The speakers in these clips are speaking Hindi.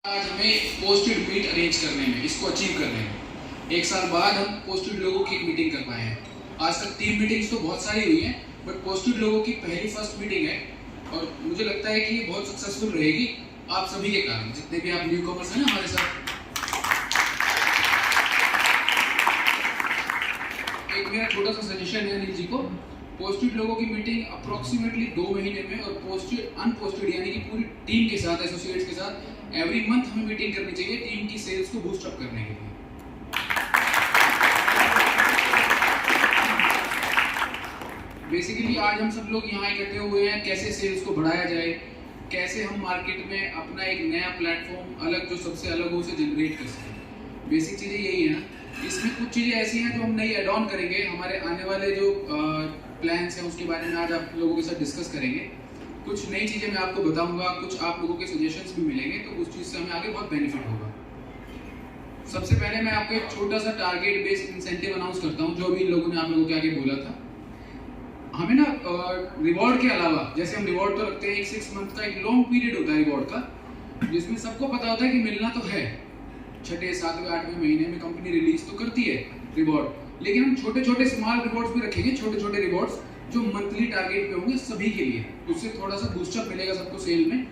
आज हमें पोस्टेड मीट अरेंज करने में, इसको अचीव करने में 1 साल बाद हम पोस्टेड लोगों की एक मीटिंग कर पाए हैं। आज तक 3 मीटिंग्स तो बहुत सारी हुई हैं, बट पोस्टेड लोगों की पहली फर्स्ट मीटिंग है और मुझे लगता है कि ये बहुत सक्सेसफुल रहेगी आप सभी के कारण, जितने भी आप न्यू कॉमर्स हैं ना हमारे साथ। एक मेरा छोटा सा सजेशन है अनिल जी को, पोस्टेड लोगों की मीटिंग अप्रोक्सीमेटली 2 महीने में और पोस्टेड अनपोस्टेड यानी कि पूरी टीम के साथ, एसोसिएट्स के साथ एवरी मंथ हमें मीटिंग करनी चाहिए टीम की सेल्स को बूस्ट अप करने के लिए। बेसिकली आज हम सब लोग यहाँ इकट्ठे हुए हैं कैसे सेल्स को बढ़ाया जाए, कैसे हम मार्केट में अपना एक नया प्लेटफॉर्म अलग, जो सबसे अलग हो, उसे जनरेट कर सकें। बेसिक चीज़ें यही है ना। इसमें कुछ चीज़ें ऐसी हैं जो हम नई एड ऑन करेंगे, हमारे आने वाले जो प्लान्स हैं उसके बारे में आज आप लोगों के साथ डिस्कस करेंगे। कुछ नई चीज़ें मैं आपको बताऊंगा, कुछ आप लोगों के सजेशंस भी मिलेंगे, तो उस चीज़ से हमें आगे बहुत बेनिफिट होगा। सबसे पहले मैं आपको एक छोटा सा टारगेट बेस्ड इंसेंटिव अनाउंस करता हूँ, जो भी इन लोगों ने आप लोगों के आगे बोला था। हमें ना रिवॉर्ड के अलावा, जैसे हम रिवॉर्ड तो रखते हैं, एक 6 मंथ का एक लॉन्ग पीरियड होता है रिवॉर्ड का, जिसमें सबको पता होता है कि मिलना तो है। 6, 7, 8वें महीने में कंपनी रिलीज तो करती है रिवॉर्ड, लेकिन हम छोटे छोटे स्मॉल रिवॉर्ड्स भी रखेंगे, छोटे छोटे रिवॉर्ड्स जो मंथली टारगेट पे होंगे सभी के लिए। उससे थोड़ा सा बूस्टअप मिलेगा सबको सेल में।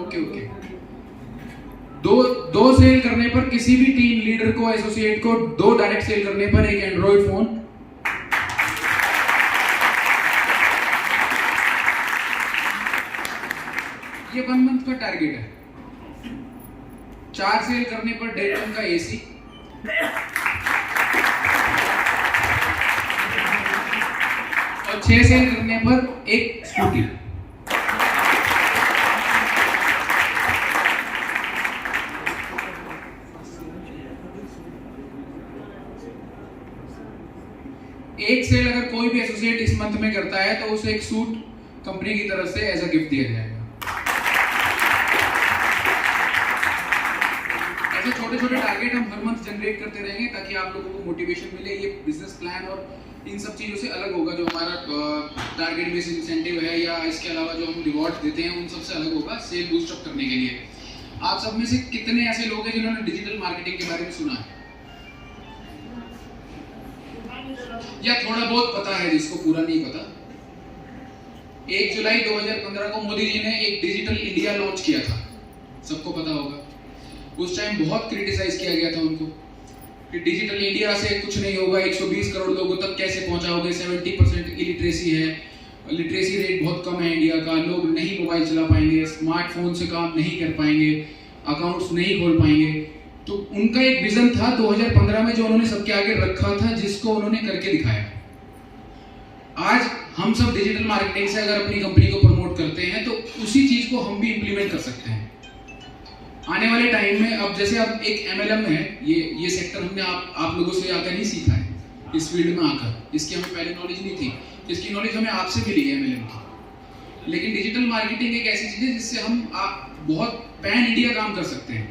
जी ओके। दो सेल करने पर किसी भी टीम लीडर को, एसोसिएट को 2 डायरेक्ट सेल करने पर एक एंड्रॉइड फोन, ये 1 मंथ का टारगेट है। 4 सेल करने पर 1.5 टन का एसी, और 6 सेल करने पर एक स्कूटी। एक सेल अगर कोई भी एसोसिएट इस मंथ में करता है तो उसे एक सूट कंपनी की तरफ से एज अ गिफ्ट दिया जाएगा। ऐसे छोटे छोटे टारगेट हम हर मंथ जनरेट करते रहेंगे ताकि आप लोगों को मोटिवेशन मिले। ये बिजनेस प्लान और इन सब चीज़ों से अलग होगा, जो हमारा टारगेट बेस्ड इंसेंटिव है या इसके अलावा जो हम रिवॉर्ड देते हैं उन सबसे अलग होगा सेल बूस्ट अप करने के लिए। आप सब में से कितने ऐसे लोग हैं जिन्होंने डिजिटल मार्केटिंग के बारे में सुना है, या थोड़ा बहुत पता है जिसको पूरा नहीं पता? 1 जुलाई 2015 को मोदी जी ने एक डिजिटल इंडिया लॉन्च किया था, सबको पता होगा। उस टाइम बहुत क्रिटिसाइज किया गया था उनको कि डिजिटल इंडिया से कुछ नहीं होगा, 120 करोड़ लोगों तक कैसे पहुंचाओगे, 70% इलिटरेसी है, लिटरेसी रेट बहुत कम है इंडिया का, लोग नहीं मोबाइल चला पाएंगे, स्मार्टफोन से काम नहीं कर पाएंगे, अकाउंट्स नहीं खोल पाएंगे। तो उनका एक विजन था 2015 में जो उन्होंने सबके आगे रखा था, जिसको उन्होंने करके दिखाया। आज हम सब डिजिटल मार्केटिंग से अगर अपनी कंपनी को प्रमोट करते हैं तो उसी चीज को हम भी इंप्लीमेंट कर सकते हैं आने वाले टाइम में। अब जैसे अब एक MLM है, ये सेक्टर हमने आप लोगों से आकर ही सीखा है, इस फील्ड में आकर। इसकी हमें पहले नॉलेज नहीं थी, इसकी नॉलेज हमें आपसे मिली है MLM की। लेकिन डिजिटल मार्केटिंग एक ऐसी चीज है जिससे हम बहुत पैन इंडिया काम कर सकते हैं।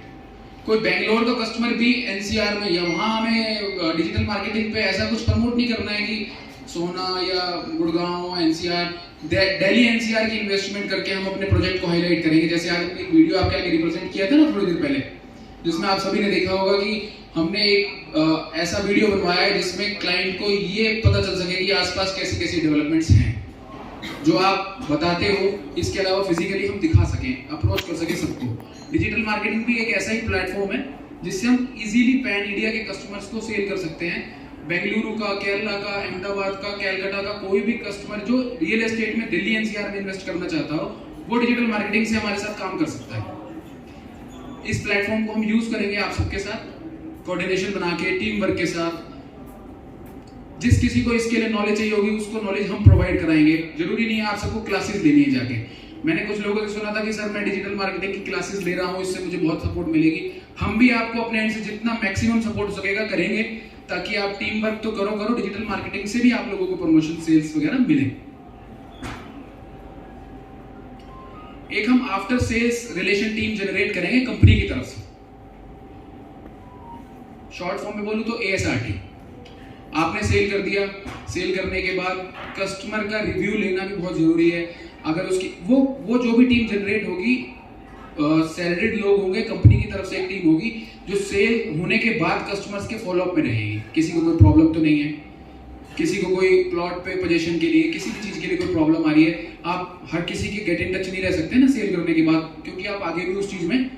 कोई बेंगलोर का कस्टमर भी NCR में, या वहाँ हमें डिजिटल मार्केटिंग पे ऐसा कुछ प्रमोट नहीं करना है कि सोना या गुड़गांव, NCR, दिल्ली NCR की इन्वेस्टमेंट करके हम अपने प्रोजेक्ट को हाईलाइट करेंगे। जैसे आज एक वीडियो आपके आगे रिप्रेजेंट किया था ना थोड़ी देर पहले, जिसमें आप सभी ने देखा होगा कि हमने एक ऐसा वीडियो बनवाया है जिसमें क्लाइंट को ये पता चल सके कि आसपास कैसी कैसी डेवलपमेंट्स हैं जो आप बताते हो। इसके अलावा फिजिकली हम दिखा सकें, अप्रोच कर सकें सबको। डिजिटल मार्केटिंग भी एक ऐसा ही प्लेटफॉर्म है जिससे हम इजीली पैन इंडिया के कस्टमर्स को सेल कर सकते हैं। बेंगलुरु का, केरला का, अहमदाबाद का, कैलकाटा का कोई भी कस्टमर जो रियल एस्टेट में दिल्ली NCR में इन्वेस्ट करना चाहता हो, वो डिजिटल मार्केटिंग से हमारे साथ काम कर सकता है। इस प्लेटफॉर्म को हम यूज करेंगे आप सबके साथ, कोऑर्डिनेशन बना के, टीम वर्क के साथ। जिस किसी को इसके लिए नॉलेज चाहिए होगी उसको नॉलेज हम प्रोवाइड कराएंगे। जरूरी नहीं है आप सबको क्लासेस लेनी है जाके। मैंने कुछ लोगों से सुना था कि सर मैं डिजिटल मार्केटिंग की क्लासेस ले रहा हूँ, इससे मुझे बहुत सपोर्ट मिलेगी। हम भी आपको अपने एंड से जितना मैक्सिमम सपोर्ट हो सकेगा करेंगे, ताकि आप टीम वर्क तो करो, डिजिटल मार्केटिंग से भी आप लोगों को प्रमोशन, सेल्स वगैरह मिले। एक हम after sales relation team generate करेंगे कंपनी की तरफ से। शॉर्ट फॉर्म में बोलूँ तो ASRT। आपने सेल कर दिया, सेल करने के बाद कस्टमर का रिव्यू लेना भी बहुत जरूरी है। अगर उसकी वो जो भी टीम जनरेट होगी, सैलरीड लोग होंगे, कंपनी की तरफ से एक टीम होगी जो सेल होने के बाद कस्टमर्स के फॉलोअप में रहेगी। किसी को कोई प्रॉब्लम तो नहीं है, किसी को कोई प्लॉट पे पोजीशन के लिए, किसी भी चीज के लिए कोई प्रॉब्लम आ रही है, आप हर किसी के गेट इन टच नहीं रह सकते ना सेल करने के बाद, क्योंकि आप आगे भी उस चीज में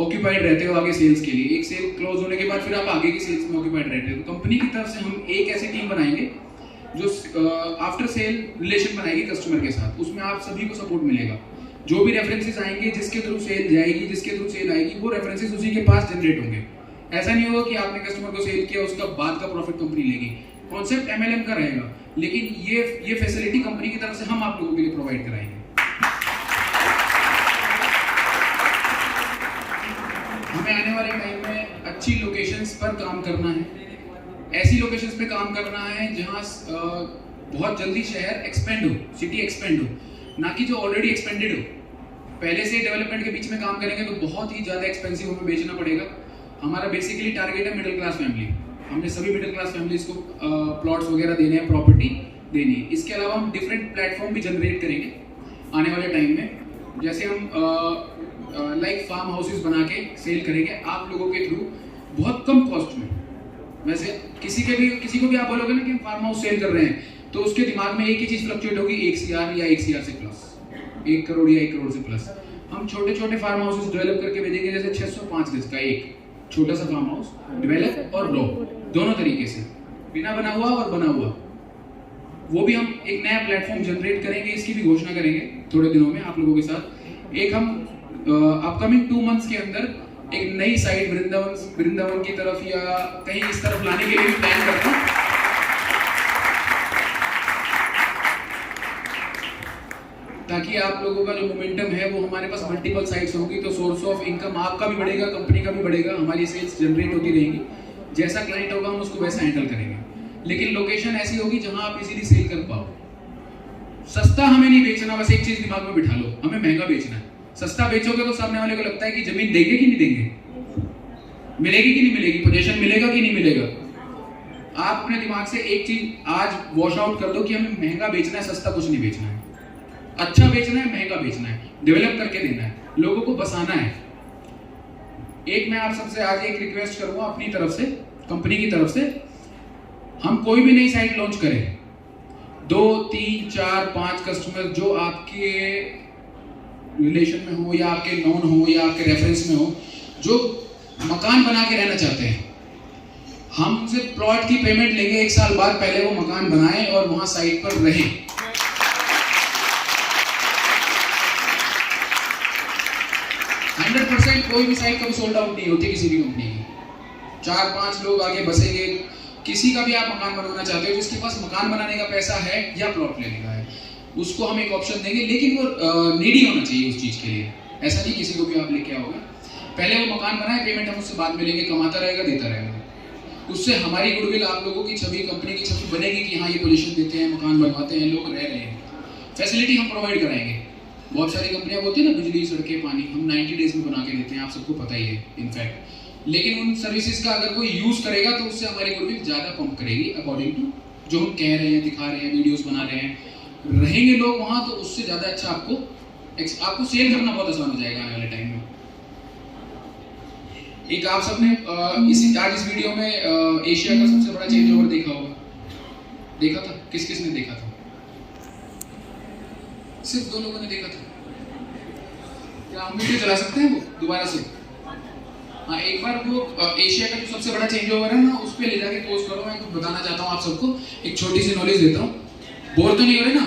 ऑक्यूपाइड रहते हो आगे सेल्स के लिए। एक सेल क्लोज होने के बाद फिर आप आगे की सेल्स में ऑक्यूपाइड रहते हो। तो कंपनी की तरफ से हम एक ऐसी टीम बनाएंगे जो आफ्टर सेल रिलेशन बनाएगी कस्टमर के साथ। उसमें आप सभी को सपोर्ट मिलेगा। जो भी रेफरेंसेस आएंगे, जिसके थ्रू सेल जाएगी, जिसके थ्रू सेल आएगी, वो रेफरेंसेस उसी के पास जनरेट होंगे। ऐसा नहीं होगा कि आपने कस्टमर को सेल किया उसका बाद का प्रॉफिट कंपनी लेगी। कॉन्सेप्ट MLM का रहेगा, लेकिन ये फैसिलिटी कंपनी की तरफ से हम आप लोगों के लिए प्रोवाइड कराएंगे। हमें आने वाले टाइम में अच्छी लोकेशंस पर काम करना है, ऐसी लोकेशंस पे काम करना है जहां बहुत जल्दी शहर एक्सपेंड हो, सिटी एक्सपेंड हो, ना कि जो ऑलरेडी एक्सपेंडेड हो। पहले से डेवलपमेंट के बीच में काम करेंगे तो बहुत ही ज़्यादा एक्सपेंसिव हमें बेचना पड़ेगा। हमारा बेसिकली टारगेट है मिडिल क्लास फैमिली। हमने सभी मिडिल क्लास फैमिलीज को प्लॉट्स वगैरह देने हैं, प्रॉपर्टी देनी है। इसके अलावा हम डिफरेंट प्लेटफॉर्म भी जनरेट करेंगे आने वाले टाइम में। जैसे हम लाइक फार्म हाउसेस बना के सेल करेंगे आप लोगों के थ्रू बहुत कम कॉस्ट में। वैसे किसी को भी आप बोलोगे ना कि हम फार्म हाउस सेल कर रहे हैं, तो उसके दिमाग में एक ही चीज़ फ्लक्चुएट होगी, 1 CR या 1 CR से प्लस, 1 करोड़ या 1 करोड़ से प्लस। हम छोटे छोटे फार्म हाउसेस डेवलप करके भेजेंगे, जैसे 605 गज का एक छोटा सा फार्म हाउस, डेवलप और लो दोनों तरीके से, बिना बना हुआ और बना हुआ। वो भी हम एक नया प्लेटफॉर्म जनरेट करेंगे, इसकी भी घोषणा करेंगे थोड़े दिनों में आप लोगों के साथ। एक हम अपकमिंग 2 मंथ्स के अंदर एक नई साइट वृंदावन की तरफ या कहीं इस तरफ लाने के लिए भी प्लान करते हैं, ताकि आप लोगों का जो मोमेंटम है वो हमारे पास मल्टीपल साइट्स होंगी, तो सोर्स ऑफ इनकम आपका भी बढ़ेगा, कंपनी का भी बढ़ेगा, हमारी सेल्स जनरेट होती रहेंगी। जैसा क्लाइंट होगा हम उसको वैसा हैंडल करेंगे, लेकिन लोकेशन ऐसी होगी जहां आप इजीली सेल कर पाओ। सस्ता हमें नहीं बेचना, बस एक चीज दिमाग में बिठा लो, हमें महंगा बेचना है। सस्ता बेचोगे तो सामने वाले को लगता है कि जमीन देंगे कि नहीं देंगे, मिलेगी कि नहीं मिलेगी, पोजीशन मिलेगा कि नहीं मिलेगा। आप अपने दिमाग से एक चीज आज वॉश आउट कर दो कि हमें महंगा बेचना है, सस्ता कुछ नहीं बेचना है। अच्छा बेचना है, महंगा बेचना है, डेवलप करके देना है, लोगों को बसाना है। एक मैं आप सबसे आज एक रिक्वेस्ट करूंगा अपनी तरफ से, कंपनी की तरफ से, हम कोई भी नई साइट लॉन्च करें, 2, 3, 4, 5 कस्टमर जो आपके रिलेशन में हो या आपके नॉन हो या आपके रेफरेंस में हो, जो मकान बना के रहना चाहते हैं, हम उनसे प्लॉट की पेमेंट लेंगे 1 साल बाद, पहले वो मकान बनाएं और वहां साइट पर रहें। 100% कोई भी साइट कभी सोल्ड आउट नहीं होती किसी भी कंपनी की। 4-5 लोग आगे बसेंगे। किसी का भी आप मकान बनवाना चाहते हो, जिसके पास मकान बनाने का पैसा है या प्लॉट लेने का है, उसको हम एक ऑप्शन देंगे, लेकिन वो नीडी होना चाहिए उस चीज के लिए। ऐसा नहीं किसी को भी आप लेके आओगे, पहले वो मकान बनाए, पेमेंट हम उससे बाद में लेंगे, कमाता रहेगा, देता रहेगा। उससे हमारी गुडविल, आप लोगों की छवि, कंपनी की छवि बनेगी कि हाँ ये पोजीशन देते हैं, मकान बनवाते हैं, लोग रह रहे हैं। फैसिलिटी हम प्रोवाइड कराएंगे। बहुत सारी कंपनियां होती है ना, बिजली, सड़कें, पानी, हम 90 डेज में बना के देते हैं, आप सबको पता ही है इनफैक्ट। लेकिन उन सर्विसेज का अगर कोई यूज करेगा तो उससे हमारी गुडविल ज्यादा पंप करेगी, अकॉर्डिंग टू जो हम कह रहे हैं, दिखा रहे हैं, वीडियोस बना रहे हैं। रहेंगे लोग वहां तो उससे ज्यादा अच्छा आपको सेल करना बहुत आसान हो जाएगा आने वाले टाइम में। एक आप सबने इस वीडियो में एशिया का सबसे बड़ा चेंज ओवर देखा होगा, देखा था? किस ने देखा था? सिर्फ 2 लोगों ने देखा था। क्या हम वीडियो चला सकते हैं वो दोबारा से? हाँ, एक बार वो एशिया का जो सबसे बड़ा चेंज ओवर है ना, उस पे ले जाके पोस्ट करो। मैं तो बताना चाहता हूँ आप सबको, एक छोटी सी नॉलेज देता हूँ। बोर तो नहीं हो रहे ना?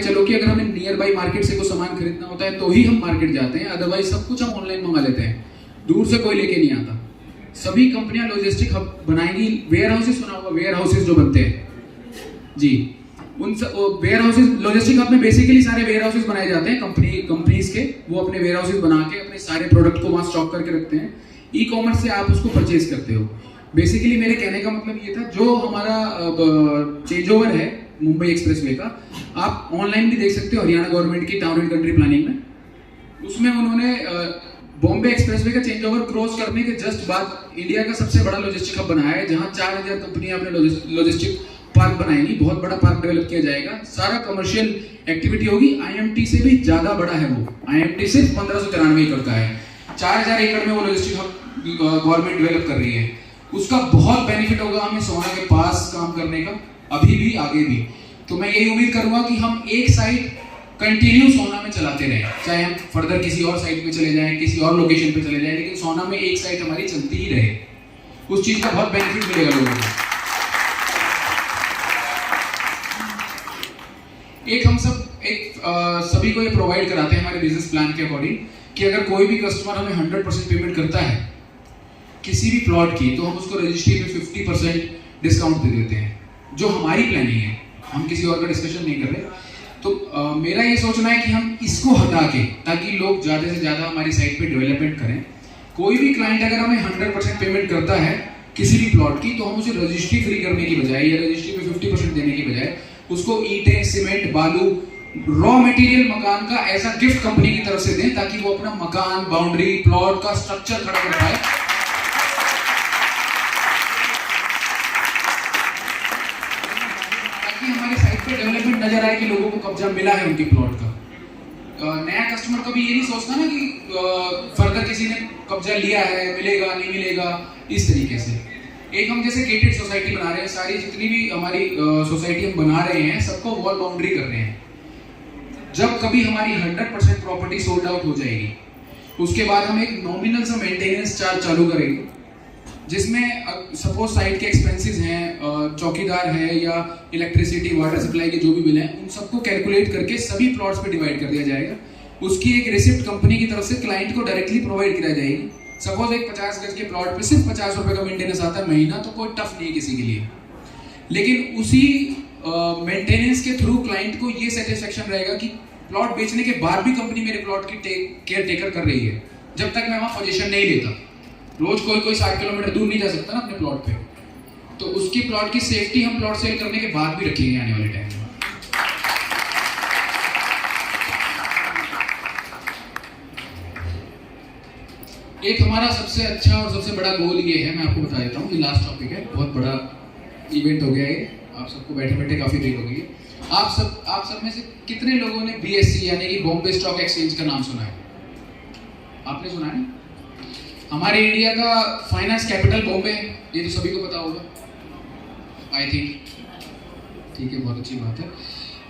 चलो कि अगर हमें नियर बाई मार्केट से कोई सामान खरीदना होता है तो ही हम मार्केट जाते हैं, अदरवाइज सब कुछ हम ऑनलाइन मंगा लेते हैं, दूर से कोई लेके नहीं आता। सभी कंपनियां लॉजिस्टिक हब बनाएंगी। वेयर हाउसेस सुना होगा, वेयर हाउसेस जो बनते हैं जी, उन वेयर हाउसेस, लॉजिस्टिक हब में बेसिकली सारे वेयर हाउसेस बनाए जाते हैं कंपनीज के। वो अपने वेयर हाउसेस बना के अपने सारे प्रोडक्ट को वहां स्टॉक करके रखते हैं। ई कॉमर्स से आप उसको परचेज करते हो। बेसिकली मेरे कहने का मतलब ये था, जो हमारा चेंज ओवर है मुंबई एक्सप्रेसवे का, आप ऑनलाइन भी देख सकते हो हरियाणा गवर्नमेंट की टाउन एंड कंट्री प्लानिंग में। उसमें उन्होंने बॉम्बे एक्सप्रेसवे का चेंज ओवर क्रॉस करने के जस्ट बाद इंडिया का सबसे बड़ा लॉजिस्टिक हब बनाया है, जहां 4000 कंपनियां अपने लॉजिस्टिक पार्क बनाएंगी। बहुत बड़ा पार्क डेवलप किया जाएगा, सारा कमर्शियल एक्टिविटी होगी। आईएमटी से भी ज्यादा बड़ा है वो। आईएमटी सिर्फ 1593 एकड़ का है, 4000 एकड़ में वो लॉजिस्टिक हब गवर्नमेंट डेवलप कर रही है। उसका बहुत बेनिफिट होगा हमें सोना के पास काम करने का, अभी भी आगे भी। तो मैं यही उम्मीद करूंगा कि हम एक साइड कंटिन्यू सोना में चलाते रहें, चाहे हम फर्दर किसी और साइट पे चले जाएं, किसी और लोकेशन पे चले जाएं, लेकिन सोना में एक साइट हमारी चलती ही रहे। उस चीज का बहुत बेनिफिट मिलेगा लोगों को। एक हम सब सभी को ये प्रोवाइड कराते हैं हमारे बिजनेस प्लान के अकॉर्डिंग कि अगर कोई भी कस्टमर हमें 100% पेमेंट करता है किसी भी प्लॉट की, तो हम उसको रजिस्ट्री पे 50% डिस्काउंट दे देते हैं, जो हमारी प्लानिंग है। हम किसी और का डिस्कशन नहीं कर रहे। तो मेरा ये सोचना है कि हम इसको हटा के, ताकि लोग ज़्यादा से ज़्यादा हमारी साइट पे डेवलपमेंट करें। कोई भी क्लाइंट अगर हमें 100% पेमेंट करता है किसी भी प्लॉट की, तो हम उसे रजिस्ट्री फ्री करने की बजाय या रजिस्ट्री पे 50% देने की बजाय उसको ईंटें, सीमेंट, बालू, रॉ मटेरियल मकान का ऐसा गिफ्ट कंपनी की तरफ से दें, ताकि वो अपना मकान, बाउंड्री, प्लॉट का स्ट्रक्चर खड़ा कर पाए। ताकि हमारी साइट पे डेवलपमेंट नजर आए कि लोगों को कब्जा मिला है उनके प्लॉट का। नया कस्टमर कभी ये नहीं सोचता ना कि फर्दर किसी ने कब्जा लिया है, मिलेगा नहीं मिलेगा, इस तरीके से। एक हम जैसे गेटेड सोसाइटी बना रहे हैं, सारी जितनी भी हमारी सोसाइटी हम बना रहे हैं सबको वॉल बाउंड्री कर रहे हैं। जब कभी हमारी 100% प्रॉपर्टी सोल्ड आउट हो जाएगी, उसके बाद हम एक नॉमिनल सा मेंटेनेंस चार्ज चालू करेंगे, जिसमें सपोज साइट के एक्सपेंसेस हैं, चौकीदार है या इलेक्ट्रिसिटी, वाटर सप्लाई के जो भी बिल हैं, उन सबको कैलकुलेट करके सभी प्लॉट्स पे डिवाइड कर दिया जाएगा। उसकी एक रिसिप्ट कंपनी की तरफ से क्लाइंट को डायरेक्टली प्रोवाइड कराई जाएगी। सपोज एक 50 गज के प्लॉट पे सिर्फ 50 रुपए का मेंटेनेंस आता है महीना, तो कोई टफ नहीं है किसी के लिए। लेकिन उसी मेंटेनेंस के थ्रू क्लाइंट को ये सेटिस्फेक्शन रहेगा कि प्लॉट बेचने के बाद भी कंपनी मेरे प्लॉट की केयर टेकर कर रही है, जब तक मैं वहां पोजीशन नहीं लेता। रोज कोई 60 किलोमीटर दूर नहीं जा सकता ना अपने प्लॉट पे, तो उसकी प्लॉट की सेफ्टी हम प्लॉट सेल करने के बाद भी रखेंगे आने वाले टाइम में। एक हमारा सबसे अच्छा और सबसे बड़ा गोल ये है, मैं आपको बता देता हूँ, ये लास्ट टॉपिक है। बहुत बड़ा इवेंट हो गया है, आप सबको बैठे बैठे काफी देर हो गई है। आप सब में से कितने लोगों ने BSE यानी कि बॉम्बे स्टॉक एक्सचेंज का नाम सुना है? आपने सुना है? हमारे इंडिया का फाइनेंस कैपिटल बॉम्बे है, ये तो सभी को पता होगा आई थिंक। ठीक है, बहुत अच्छी बात है।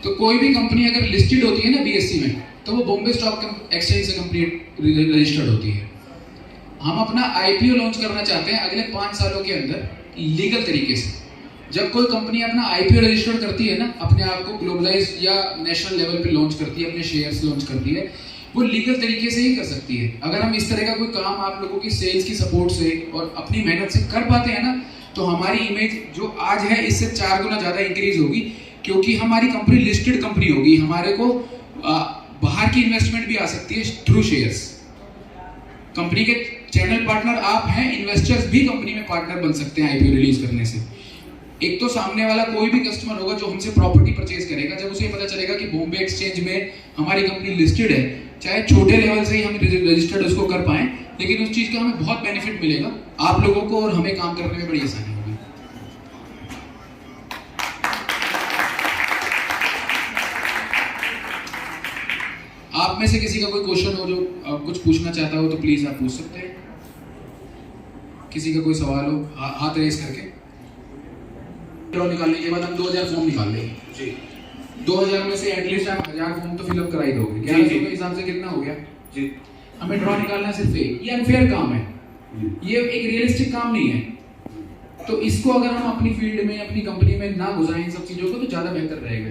तो कोई भी कंपनी अगर लिस्टेड होती है ना BSE में, तो वो बॉम्बे स्टॉक एक्सचेंज से कंपनी रजिस्टर्ड होती है। हम अपना IPO लॉन्च करना चाहते हैं अगले 5 सालों के अंदर लीगल तरीके से। जब कोई कंपनी अपना IPO रजिस्टर करती है ना, अपने आप को ग्लोबलाइज या नेशनल लेवल पे लॉन्च करती है, अपने शेयर्स लॉन्च करती है, वो लीगल तरीके से ही कर सकती है। अगर हम इस तरह का कोई काम आप लोगों की सेल्स की सपोर्ट से और अपनी मेहनत से कर पाते हैं ना, तो हमारी इमेज जो आज है इससे 4 गुना ज्यादा इंक्रीज होगी, क्योंकि हमारी कंपनी लिस्टेड कंपनी होगी। हमारे को बाहर की इन्वेस्टमेंट भी आ सकती है थ्रू शेयर्स। कंपनी के चैनल पार्टनर आप हैं, इन्वेस्टर्स भी कंपनी में पार्टनर बन सकते हैं IPO रिलीज करने से। एक तो सामने वाला कोई भी कस्टमर होगा जो हमसे प्रॉपर्टी परचेज करेगा, जब उसे पता चलेगा कि बॉम्बे एक्सचेंज में हमारी कंपनी लिस्टेड है, चाहे छोटे लेवल से ही हम रजिस्टर्ड उसको कर पाएं, लेकिन उस चीज का हमें बहुत बेनिफिट मिलेगा आप लोगों को, और हमें काम करने में बड़ी आसानी होगी। आप में से किसी का कोई क्वेश्चन हो जो कुछ पूछना चाहता हो तो प्लीज आप पूछ सकते हैं। किसी का कोई सवाल हो हाथ रेस करके। ड्रॉ निकालने के बाद हम 2000 फॉर्म निकाल लेंगे जी। 2000 में से एटलीस्ट आप 1000 फॉर्म तो फिलअप करा ही दोगे। 1100 के हिसाब से कितना हो गया जी? हमें ड्रॉ निकालना सिर्फ एक, ये अनफेयर काम है, ये एक रियलिस्टिक काम नहीं है। तो इसको अगर हम अपनी फील्ड में, अपनी कंपनी में ना घुसाएं इन सब चीजों को, तो ज्यादा बेहतर रहेगा,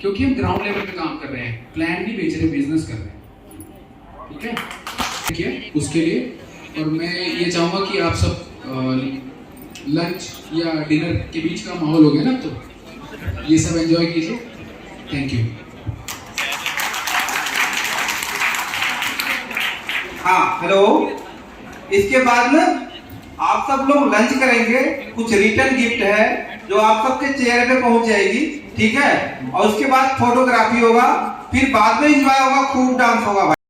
क्योंकि हम ग्राउंड लेवल पे काम कर रहे हैं, प्लान नहीं बेच रहे, बिजनेस कर रहे हैं। ठीक है, उसके लिए। और मैं ये चाहूंगा कि आप सब लंच या डिनर के बीच का माहौल हो गया ना, तो ये सब एंजॉय कीजिए। Thank you. हाँ हेलो, इसके बाद में आप सब लोग लंच करेंगे, कुछ रिटर्न गिफ्ट है जो आप सबके चेहरे पे पहुंच जाएगी, ठीक है। और उसके बाद फोटोग्राफी होगा, फिर बाद में एंजॉय होगा, खूब डांस होगा भाई।